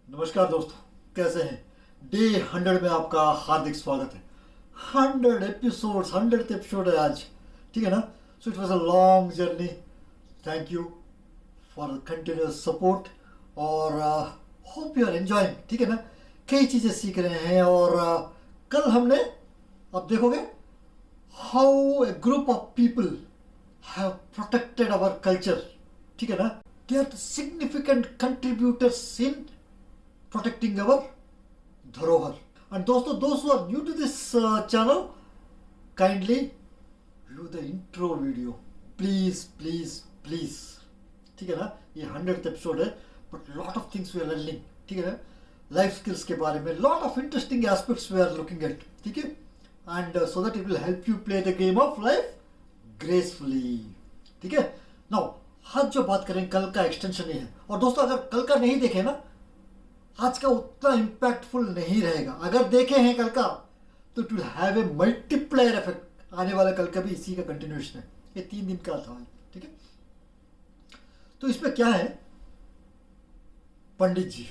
नमस्कार दोस्तों, कैसे हैं। डे 100 में आपका हार्दिक स्वागत है। 100 एपिसोड है आज, ठीक है ना। So it was a long journey. Thank you for continuous support और होप यू आर एंजॉइंग, ठीक है ना। कई चीज़ें सीख रहे हैं और कल हमने, अब देखोगे, how a group of people have protected our culture, ठीक है ना। They are the significant contributors in protecting our dharohar. And दोस्तों, those who are new to this channel, kindly view the intro video, please please please, ठीक है ना। ये 100th episode है, but lot of things we are learning, ठीक है ना। Life skills के बारे में lot of interesting aspects we are looking at, ठीक है। and so that it will help you play the game of life gracefully, ठीक है। now आज जो बात करें कल का एक्सटेंशन ये है। और दोस्तों, अगर कल का नहीं देखे ना, आज का उतना इम्पैक्टफुल नहीं रहेगा। अगर देखे हैं कल का, तो it will have a multiplier effect. आने वाला कल का भी इसी का कंटिन्यूएशन है। ये 3 दिन का था, ठीक है। तो इसमें क्या है, पंडित जी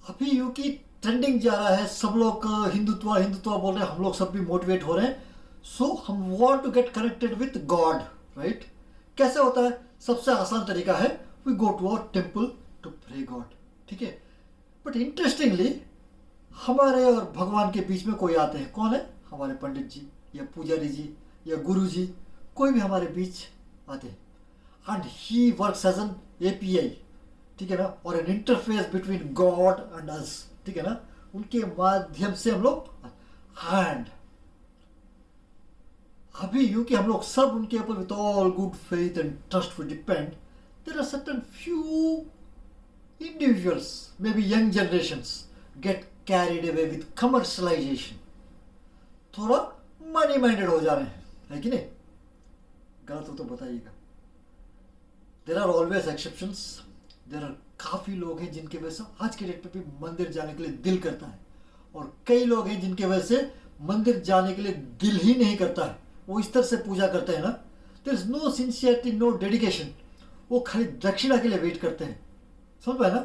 अभी यूं की ट्रेंडिंग जा रहा है। सब लोग हिंदुत्व हिंदुत्व बोल रहे हैं, हम लोग सब भी मोटिवेट हो रहे हैं। सो हम want to get connected with God, right. कैसे होता है? सबसे आसान तरीका है, we go to our temple to pray God, ठीक है। बट इंटरेस्टिंगली हमारे और भगवान के बीच में कोई आते हैं। कौन है? हमारे पंडित जी या पुजारी जी या गुरु जी, कोई भी हमारे बीच आते हैं। And he works as an API, ठीक है ना, और an interface between God and us, ठीक है ना। उनके माध्यम से हम लोग हैंड अभी यूं कि हम लोग सब उनके ऊपर with all good faith and trust we depend. There are certain few individuals, maybe young generations, get carried away with commercialization. थोड़ा मनी माइंडेड हो जा रहे हैं, है कि नहीं? गलत हो तो बताइएगा। There are always exceptions. There are काफ़ी लोग हैं जिनके वजह से आज के डेट पे भी मंदिर जाने के लिए दिल करता है, और कई लोग हैं जिनके वजह से मंदिर जाने के लिए दिल ही नहीं करता है। वो इस तरह से पूजा करते हैं ना, there is no sincerity, no dedication. वो खाली दक्षिणा के लिए वेट करते हैं। समझ पाए ना?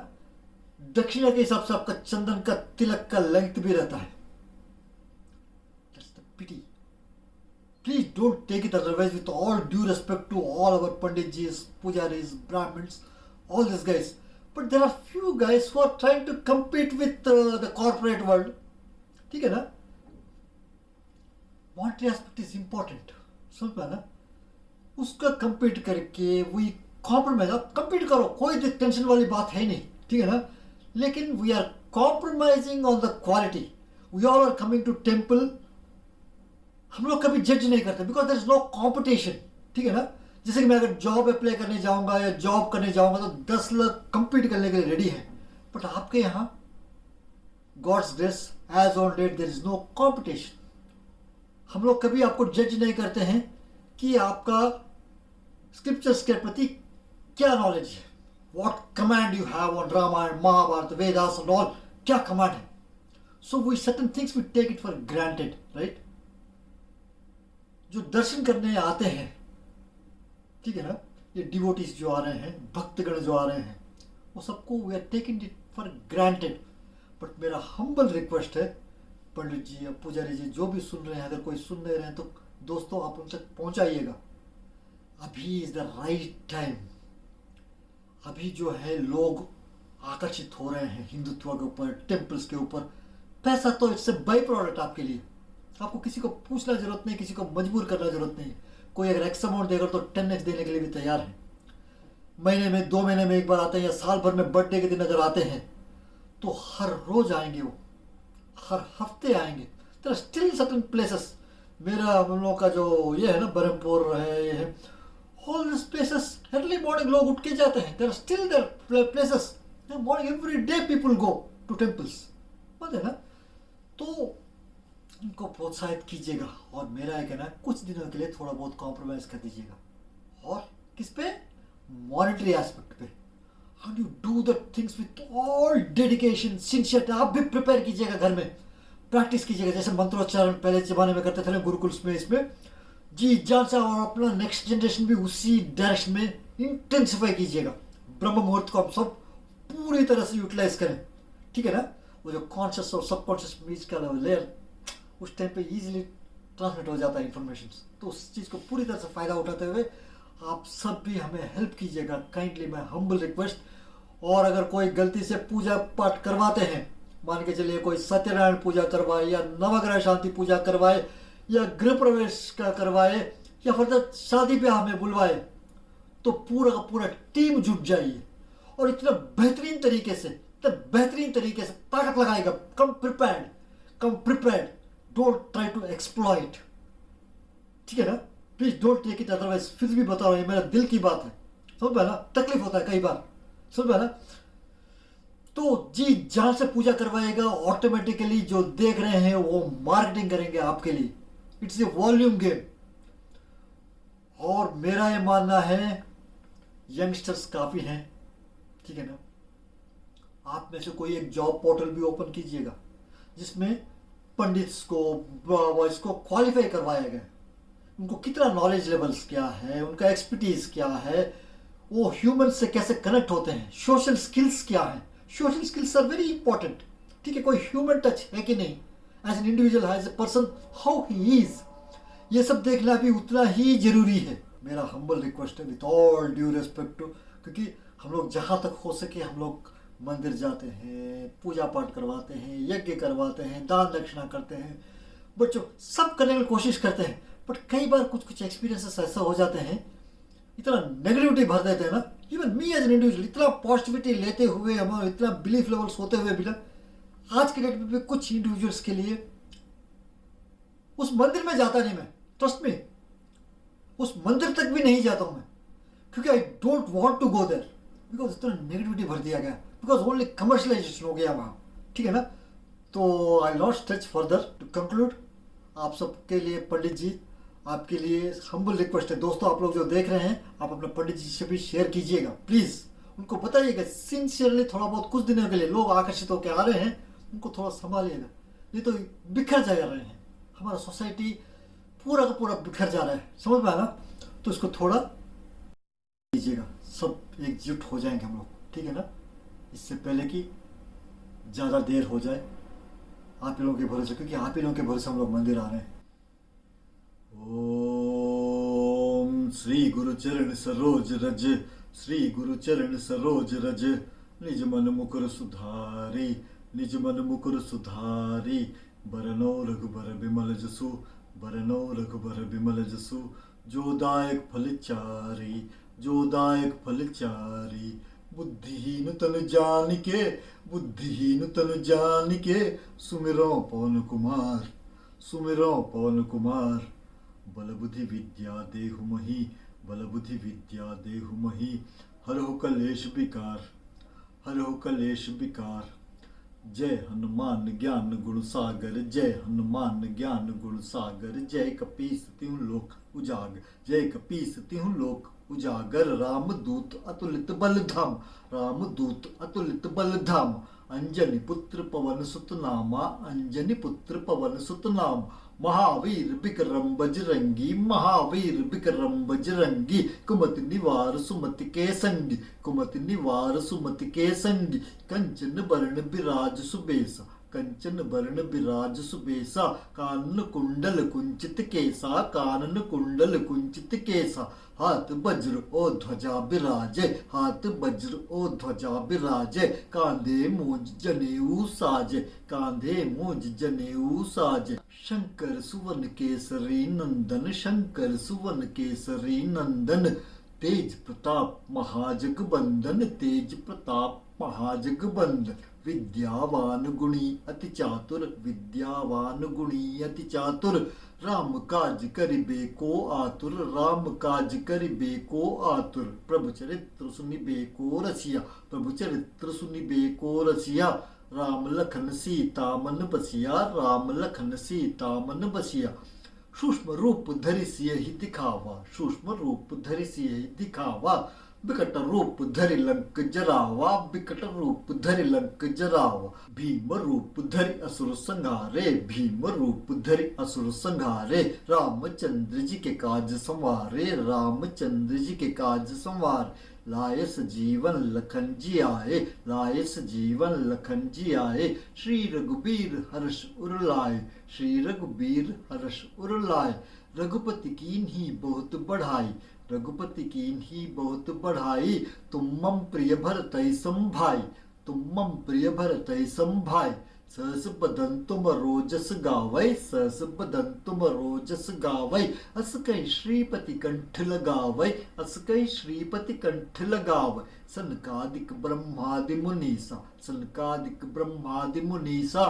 दक्षिणा के हिसाब से आपका चंदन का तिलक का लेंथ भी रहता है। That's the pity. Please don't take it otherwise. With all due respect to all our panditjis, pujaris, brahmins, all these guys, but there are few guys who are trying to compete with the corporate world. ठीक है ना? Monetary aspect is important. समझ पाए ना? उसका compete करके वही compromise. आप कंप्लीट करो, कोई टेंशन वाली बात है नहीं, ठीक है ना। लेकिन we are compromising on the quality. We all are coming to temple. हम लोग कभी जज नहीं करते because there is no competition, ठीक है ना। जैसे कि मैं अगर जॉब अप्लाई करने जाऊंगा या जॉब करने जाऊंगा तो 10 लोग कंपीट करने के लिए रेडी हैं। बट आपके यहाँ God's grace, as on date there is no competition. हम लोग कभी आपको जज नहीं करते हैं कि आपका स्क्रिप्चर्स के प्रति क्या नॉलेज है, what command you have on Ramayana, Mahabharata, Vedas and all, क्या कमांड है। So we certain things we take it for granted, right. जो दर्शन करने आते हैं, ठीक है ना, ये डिवोटीज जो आ रहे हैं, भक्तगण जो आ रहे हैं, वो सबको we are taking it for granted. But मेरा हम्बल रिक्वेस्ट है, पंडित जी या पुजारी जी जो भी सुन रहे हैं, अगर कोई सुन नहीं रहे हैं तो दोस्तों आप उन तक पहुंचाइएगा। अभी इज द राइट टाइम। अभी जो है लोग आकर्षित हो रहे हैं हिंदुत्व के ऊपर, टेम्पल्स के ऊपर। पैसा तो इट्स ए बाई प्रोडक्ट आपके लिए। आपको किसी को पूछना जरूरत नहीं, किसी को मजबूर करना जरूरत नहीं। कोई अगर एक्स अमाउंट देगा तो 10x देने के लिए भी तैयार है। महीने में 2 महीने में एक बार आते हैं या साल भर में बर्थडे के दिन अगर आते हैं तो हर रोज आएंगे, वो हर हफ्ते आएंगे। तो स्टिल सर्टेन प्लेसेस, मेरा हम लोगों का जो ये है ना, बरहमपुर है, ये है, all these places early morning लोग उठ के जाते हैं। there are still there places morning every day people go to temples, बात है ना। तो उनको प्रोत्साहित कीजिएगा। और मेरा है कहना, कुछ दिनों के लिए थोड़ा बहुत कॉम्प्रोमाइज कर दीजिएगा। और किस पे? मॉनेटरी एस्पेक्ट पे। And you do the things with all dedication, sincerity. आप भी प्रिपेयर कीजिएगा, घर में प्रैक्टिस कीजिएगा। जैसे मंत्रोच्चारण पहले जमाने में करते थे ना गुरुकुल्स में, इसमें जी जान से, और अपना नेक्स्ट जनरेशन भी उसी डायरेक्शन में इंटेंसिफाई कीजिएगा। ब्रह्म मुहूर्त को आप सब पूरी तरह से यूटिलाइज करें, ठीक है ना। वो जो कॉन्शियस और सबकॉन्शियस बीच का लेयर, उस टाइम पे इजीली ट्रांसमिट हो जाता है इंफॉर्मेशन। तो उस चीज़ को पूरी तरह से फ़ायदा उठाते हुए आप सब भी हमें हेल्प कीजिएगा, काइंडली माय हम्बल रिक्वेस्ट। और अगर कोई गलती से पूजा पाठ करवाते हैं, मान के चलिए कोई सत्यनारायण पूजा करवाए या नवग्रह शांति पूजा करवाए या गृह प्रवेश का करवाए या फिर शादी ब्याह में बुलवाए, तो पूरा का पूरा टीम जुट जाइए और इतना बेहतरीन तरीके से ताकत लगाएगा। Come prepared, don't try to exploit, ठीक है ना। Please don't take it otherwise. फिर भी बता रहा हूँ, मेरा दिल की बात है, समझ में ना, तकलीफ होता है कई बार, समझ में ना। तो जी जहां से पूजा करवाएगा, ऑटोमेटिकली जो देख रहे हैं वो मार्केटिंग करेंगे आपके लिए। It's a volume game. और मेरा ये मानना है यंगस्टर्स काफ़ी हैं, ठीक है ना। आप में से कोई एक जॉब पोर्टल भी ओपन कीजिएगा जिसमें पंडित्स को इसको क्वालिफाई करवाया गया, उनको कितना नॉलेज लेवल्स क्या है, उनका एक्सपर्टीज क्या है, वो ह्यूमन से कैसे कनेक्ट होते हैं, सोशल स्किल्स क्या है। Social skills are very important, ठीक है। कोई ह्यूमन टच है कि नहीं, as an individual, as a person, how he is, ये सब देखना भी उतना ही जरूरी है। मेरा हम्बल रिक्वेस्ट है with all due respect to, क्योंकि हम लोग जहाँ तक हो सके हम लोग मंदिर जाते हैं, पूजा पाठ करवाते हैं, यज्ञ करवाते हैं, दान दक्षिणा करते हैं, बच्चों सब करने की कोशिश करते हैं। बट कई बार कुछ एक्सपीरियंसेस ऐसा हो जाते हैं, इतना नेगेटिविटी भर देते हैं ना। Even me as an individual, इतना पॉजिटिविटी लेते हुए, हमारा इतना बिलीफ लेवल्स होते हुए भी ना, आज के डेट में भी कुछ इंडिविजुअल्स के लिए उस मंदिर में जाता नहीं मैं, ट्रस्ट मी, उस मंदिर तक भी नहीं जाता हूं मैं, क्योंकि I don't want to go there, because इतना नेगेटिविटी भर दिया गया, बिकॉज ओनली कमर्शलाइजेशन हो गया वहां, ठीक है ना। तो I not stretch further to conclude. आप सबके लिए पंडित जी, आपके लिए हम्बल रिक्वेस्ट है दोस्तों, आप लोग जो देख रहे हैं, आप अपने पंडित जी से भी शेयर कीजिएगा प्लीज। उनको बताइएगा सिंसियरली, थोड़ा बहुत कुछ दिनों के लिए लोग आकर्षित होकर आ रहे हैं, उनको थोड़ा संभालिएगा, ये तो बिखर जा रहे हैं, हमारा सोसाइटी पूरा का पूरा बिखर जा रहा है, समझ में आया ना। तो इसको थोड़ा कीजिएगा, सब एकजुट हो जाएंगे हम लोग, ठीक है ना। इससे पहले कि ज़्यादा देर हो जाए, आप ही लोगों के भरोसे, क्योंकि आप ही लोगों के भरोसे हम लोग मंदिर आ रहे हैं। ओम श्री गुरु चरण सरोज रज, श्री गुरु चरण सरोज रज, निज मन मुकुर सुधारी, निज मन मुकुर सुधारी, बरनो रघुबर बिमल जसु, बरनो रघुबर बिमल जसु, जोदायक फल चारी, जोदायक फल चारी, बुद्धिहीन तन जानिके, बुद्धिहीन तन जानिके, सुमिरो पवन कुमार, सुमिरो पवन कुमार, बल बुद्धि विद्या देहु मही, बल बुद्धि विद्या देहु मही, हरहु कलेश विकार, हरहु कलेश विकार। जय हनुमान ज्ञान गुण सागर, जय हनुमान ज्ञान गुण सागर, जय कपीस तिहु लोक उजागर, जय कपीस तिहु लोक उजागर, रामदूत अतुलित बल धाम, रामदूत अतुलित बल धाम, अंजनी पुत्र पवन सुत नामा, अंजनी पुत्र पवन सुत नाम, महावीर विक्रम बजरंगी, महावीर विक्रम बजरंगी, कुमति निवार सुमति के संगी, कुमति निवार सुमति के संगी, कंचन वर्ण विराज सुबेसा, कंचन वर्ण विराज सुबेसा, कानन कुंडल कुंचित केसा, कानन कुंडल कुंचित केसा, हाथ वज्र ओ ध्वजा विराजे, हाथ वज्र ओ ध्वजा विराजे, कांधे मूंज जनेऊ साजे, कांधे मूंज जनेऊ साजे, शंकर सुवन केसरी नंदन, शंकर सुवन केसरी नंदन, तेज प्रताप महाजगबंदन, तेज प्रताप महाजगबंदन, विद्यावान गुणी अति चातुर, विद्यावान गुणी अति चातुर, राम काज करिबे को आतुर, राम काज करिबे को आतुर, प्रभु चरित्र सुनिबे को रसिया, प्रभु चरित्र सुनिबे को रसिया, राम लखन सीता मन बसिया, राम लखन सीता मन बसिया, सूक्ष्म रूप धरि सियहि दिखावा, सूक्ष्म रूप धरि सियहि दिखावा, विकट रूप धरि लंक जरावा, विकट रूप धरि लंक जरावा, भीम रूप धरि असुर संहारे, भीम रूप धरि असुर संहारे, रामचंद्र जी के काज संवारे, रामचंद्र जी के काज संवार, लाए सजीवन लखन जी आए, लाए सजीवन लखन जी आए। श्री रघुबीर हर्ष उर लाए, श्री रघुबीर हर्ष उर लाए। रघुपति कीन्ही बहुत बढ़ाई, रघुपति कीन्ही बहुत बढ़ाई। तुम मम प्रिय भरतहि संभाई, तुम मम प्रिय भरतहि संभाई। सहस बदन तुम रोजस गावै, सहस बदन तुम रोजस गावै। अस कहि श्रीपति कंठ लगावै, अस कहि श्रीपति कंठ लगावै। सनकादिक ब्रह्मादि मुनीसा, सनकादिक ब्रह्मादि मुनीसा।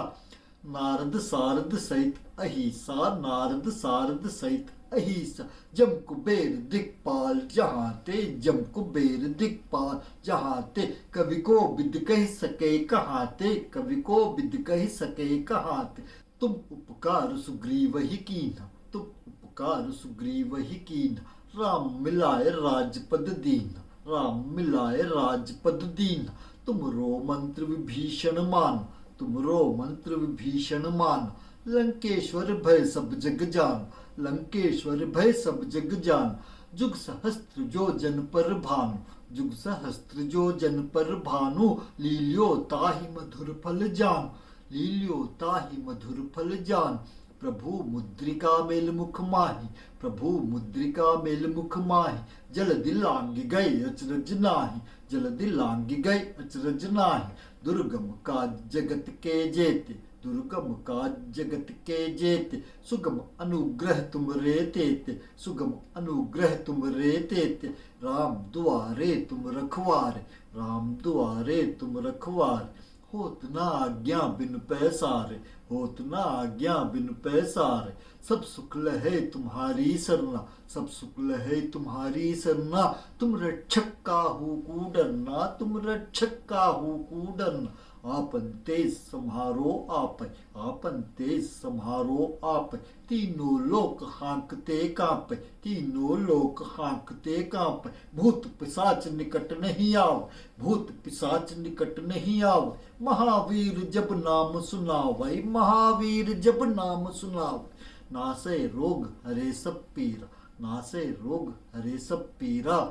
नारद सारद सहित अहिसा, नारद सारद सहित अहिसा। जम कुबेर दिक्पाल जहाँ ते, जम कुबेर दिक्पाल जहाँ ते। कवि को बिद कह सके कहाँ ते, कवि को बिद कह सके कहाँ ते। तुम उपकार सुग्रीव ही कीन्हा, तुम उपकार सुग्रीव ही कीन्हा। राम मिलाए राजपद दीन्हा, राम मिलाए राजपद दीन्हा। तुम रो मंत्र विभीषण मान, तुमरो मंत्र विभीषण मान। लंकेश्वर भय सब जग जान, लंकेश्वर भय सब जग जान। जुग सहस्त्र जो जन पर भानु, जुग सहस्त्र जो जन पर भानु। लील्यो ताहि मधुर फल जान, लील्यो ताहि मधुर फल जान। प्रभु मुद्रिका मेल मुख माहि, प्रभु मुद्रिका मेल मुख माहि। जलधि लांघ गए अचरज नाही, जलधि लांघ गए अचरज नाही। दुर्गम काज जगत के जेते, दुर्गम काज जगत के जेते। सुगम अनुग्रह तुम रे तेते, सुगम अनुग्रह तुम रे तेते। राम दुआरे तुम रखवारे, राम दुआरे तुम रखवारे। होत ना आज्ञा बिन पैसारे, होत ना आज्ञा बिन पैसारे। सब सुख लहे तुम्हारी सरना, सब सुख लहे तुम्हारी सरना। तुम रक्षक काहू को डरना, तुम रक्षक काहू को डरना। आपन तेज सम्हारो आपै, आपन तेज सम्हारो आपै। तीनों लोक हाँकते कांपै, तीनों लोक हाँकते कांपै। भूत पिशाच निकट नहीं आव, भूत पिशाच निकट नहीं आव। महावीर जब नाम सुनावै, महावीर जब नाम सुनावै। नासै रोग हरे सब पीरा, नासै रोग हरे सब पीरा।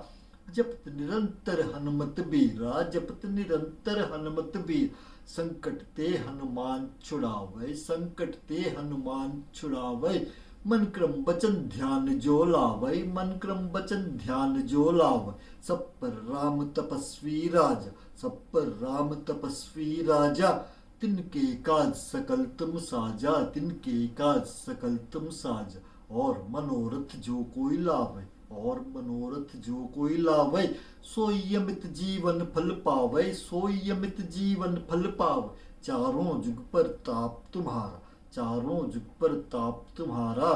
जपत निरंतर हनुमत बीरा, जपत निरंतर हनुमत बीर। संकट ते हनुमान छुड़ावै, संकट ते हनुमान छुड़ावै। मन क्रम वचन ध्यान जो लावै, मन क्रम वचन ध्यान जो लावै। सब पर राम तपस्वी राजा, सब पर राम तपस्वी राजा। तिनके काज सकल तुम साजा, तिनके काज सकल तुम साजा। और मनोरथ जो कोई लावै, और मनोरथ जो कोई लावै। सोई अमित जीवन फल पावै, सोई अमित जीवन फल पावै। चारों जुग पर ताप तुम्हारा, चारों जुग पर ताप तुम्हारा।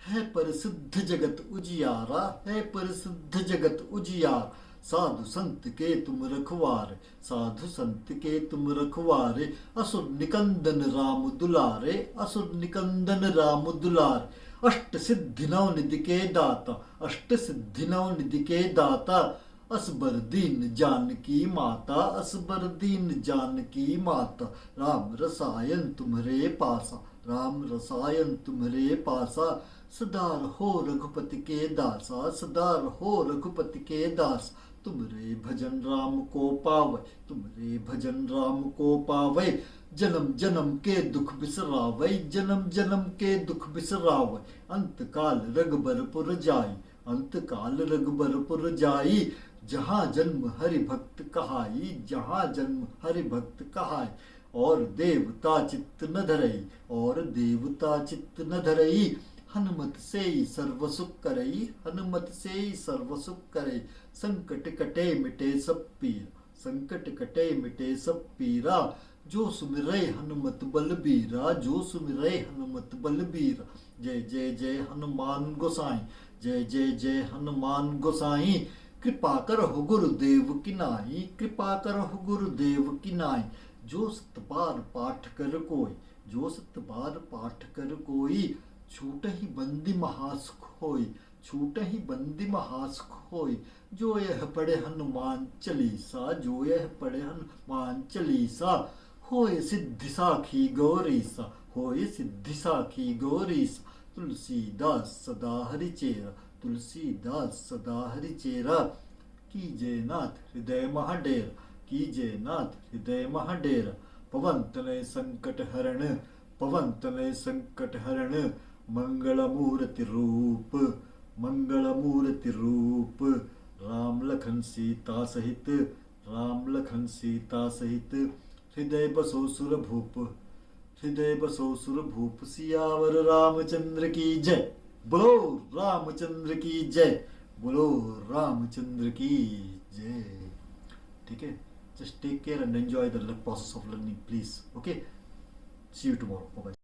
है परिसिद्ध जगत उजियारा, है परिसिद्ध जगत उजियारा। साधु संत के तुम रखवारे, साधु संत के तुम रखवारे। असुर निकंदन राम दुलारे, असुर निकंदन राम दुलारे। अष्ट सिद्धि नव निधि के दाता, अष्ट सिद्धि नव निधि के दाता। असबर दीन जानकी माता, असबर दीन जानकी माता। राम रसायन तुम्हारे पासा, राम रसायन तुम्हारे पासा। सदा रहो रघुपति के दासा, सदा रहो रघुपति के दास। तुमरे भजन राम को पावै, तुमरे भजन राम को पावै। जन्म जन्म के दुख बिसरावै, जन्म जन्म के दुख बिसरावै। अंत काल रघुबरपुर जाई, अंत काल रघुबरपुर जाई। जहाँ जन्म हरि भक्त कहाई, जहाँ जन्म हरि भक्त कहाई। और देवता चित्त न धरई, और देवता चित्त न धरई। हनुमत से ही सर्व सुख करई, हनुमत से ही सर्व सुख करई। संकट कटे मिटे सब पीर, संकट कटे मिटे सब पीरा। जो सुमिरै हनुमत बलबीरा, जो सुमिरै हनुमत बलबीरा। जय जय जय हनुमान गोसाई, जय जय जय हनुमान गोसाई। कृपा करहु गुरुदेव की नाई, कृपा करहु गुरुदेव की नाई। जो सत बार पाठ कर कोई, जो सत बार पाठ कर कोई। छूट ही बंदी महासुख होई, छूट ही बंदी महासुख होई। जो यह पढ़े हनुमान चालीसा, जो यह पढ़े हनुमान चालीसा। होय सिद्धि साखी गौरीसा, होय सिद्धि साखी गौरीसा। तुलसीदास सदा हरिचेरा, तुलसीदास सदा हरिचेरा। कीजे नाथ हृदय महाडेर, कीजे नाथ हृदय महाडेर। पवन तनय संकट हरण, पवन तनय संकट हरण, मंगल मूर्ति रूप, मंगल मूर्ति रूप। राम लखन सीता सहित, राम लखन सीता सहित, हृदय बसो सुर भूप, हृदय बसो सुर भूप। सियावर रामचंद्र की जय, बोलो रामचंद्र की जय, बोलो रामचंद्र की जय। ठीक है, just take care and enjoy the process of learning, please. Okay, see you tomorrow. Bye bye.